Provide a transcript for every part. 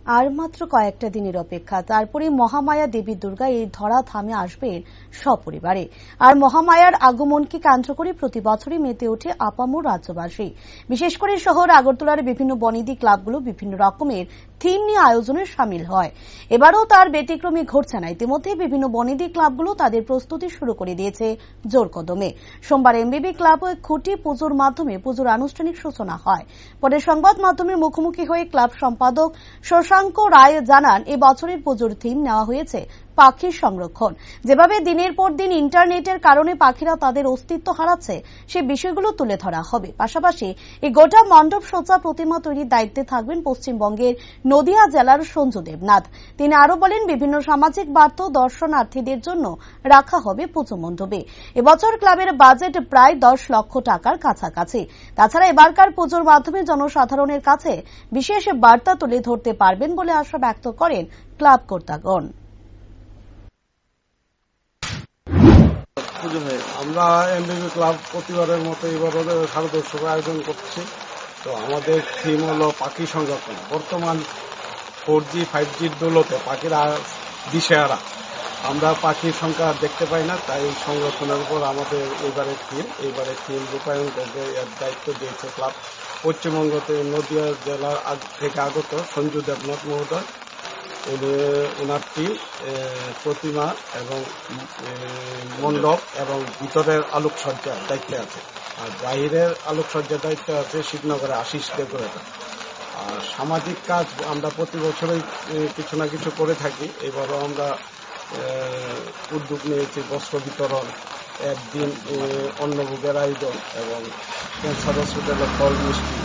আর মাত্র কয়েকটা দিনের অপেক্ষা, তারপরে মহামায়া দেবী দুর্গা এই ধরা ধামে আসবেন সপরিবারে। আর মহামায়ার আগমনকে কেন্দ্র করে প্রতি বছরই মেতে ওঠে আপামর রাজ্যবাসী। বিশেষ করে শহর আগরতলার বিভিন্ন বনেদি ক্লাবগুলো বিভিন্ন রকমের থিম নিয়ে আয়োজনে সামিল হয়। এবারও তার ব্যতিক্রমী ঘটছে না। ইতিমধ্যে বিভিন্ন বনেদি ক্লাবগুলো তাদের প্রস্তুতি শুরু করে দিয়েছে জোর কদমে। সোমবার এমবিবি ক্লাব খুঁটি পুজোর মাধ্যমে পুজোর আনুষ্ঠানিক সূচনা হয়। পরে সংবাদ মাধ্যমের মুখোমুখি হয়ে ক্লাব সম্পাদক শশাঙ্ক রায় জানান, এবছরের পুজোর থিম নেওয়া হয়েছে পাখির সংরক্ষণ। যেভাবে দিনের পর দিন ইন্টারনেটের কারণে পাখিরা তাদের অস্তিত্ব হারাচ্ছে, সে বিষয়গুলো তুলে ধরা হবে। পাশাপাশি এই গোটা মণ্ডপ সজ্জা প্রতিমা তৈরির দায়িত্বে থাকবেন পশ্চিমবঙ্গের নদিয়া জেলার সঞ্জু দেবনাথ। তিনি আরো বলেন, বিভিন্ন সামাজিক বার্তা দর্শনার্থীদের জন্য রাখা হবে পুজো মণ্ডপে। এবছর ক্লাবের বাজেট প্রায় 10 লক্ষ টাকার কাছাকাছি। তাছাড়া এবারকার পুজোর মাধ্যমে জনসাধারণের কাছে বিশেষ বার্তা তুলে ধরতে পারবেন বলে আশা ব্যক্ত করেন ক্লাব কর্তাগণ। আমরা এমবিবি ক্লাব প্রতিবারের মতো এবারও শারদোৎসব আয়োজন করছি। তো আমাদের থিম হলো পাখি সংরক্ষণ। বর্তমান 4G 5Gর দৌলতে পাখিরা দিশেহারা, আমরা পাখির সংখ্যা দেখতে পাই না। তাই সংরক্ষণের উপর আমাদের এইবারের থিম রূপায়ণ করবে, এর দায়িত্ব দিয়েছে ক্লাব পশ্চিমবঙ্গতে নদিয়া জেলার থেকে আগত সঞ্জু দেবনাথ মহোদয়। ওনার টিম প্রতিমা এবং মণ্ডপ এবং ভিতরের আলোকসজ্জার দায়িত্বে আছে, আর বাহিরের আলোকসজ্জার দায়িত্বে আছে শিবনগরে আশিস ডেকোরেটর। আর সামাজিক কাজ আমরা প্রতি বছরই কিছু না কিছু করে থাকি। এবারও আমরা উদ্যোগ নিয়েছি বস্ত্র বিতরণ, একদিন অন্নভোগের আয়োজন এবং ক্যান্সার হসপিটালে ফল মিষ্টি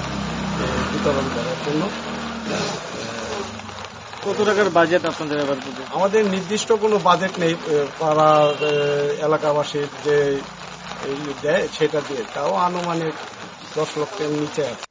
বিতরণ করার জন্য। কত টাকার বাজেট আপনাদের? আমাদের নির্দিষ্ট কোনো বাজেট নেই, পাড়া এলাকাবাসীর যে দেয় সেটা দিয়ে, তাও আনুমানিক 10 লক্ষের নিচে আছে।